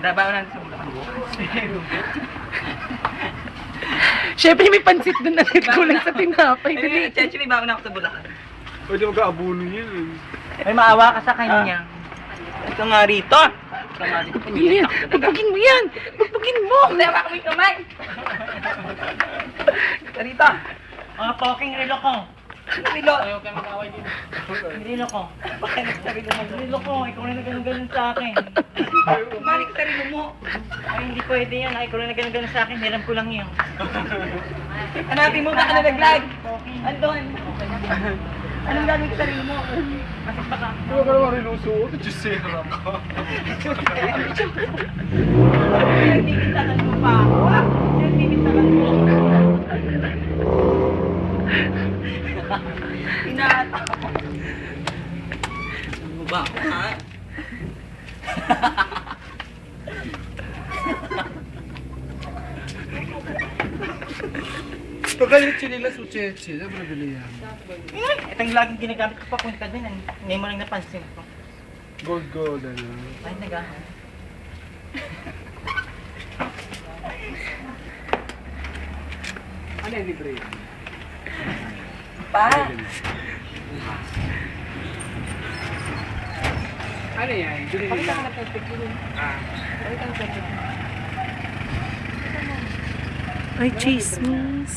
Dabaw natin sa Bulacan bukas. Siyempre may pansit doon na kulang sa tinapay. Dali. Cheche, may baon ako sa Bulacan. Pwede mag-aabuno yan. May maawa ka sa kanya. Ito nga rito. Ito nga rito. Yan, pagpagin mo yan. Pagpagin mo. Hindi, baka may kamay. Rito. Mga poking relo ko. Relo. Ayaw kayo mag-away dito. Relo ko. Relo ko, ikaw na nagano'n sa akin. Malik sa relo mo. Ay, hindi pwede yan. Ay, ikaw na nagano'n sa akin. Hiram ko lang yun. Hanapin mo, baka nalaglag. Andon. Anong gagawin sa relo mo? Masip pa ka. Ano ka naman rinusuot? Diyos sera ka. Pinagbibitawan mo pa ako. Pinagbibitawan mo. Inaata ko. Ano mo ba ako, ha? Pagalit siya nila sa Cheche. Siyempre bili yan. Ito yung laging ginagamit ko papunta din. Ngayon mo lang napansin ko. Gold, ano. Ay, Ano yung libre? Pa! Ano yan? Bili Pakita nila. ka na perfect yun. Pakita ka na perfect. Ay, chismis.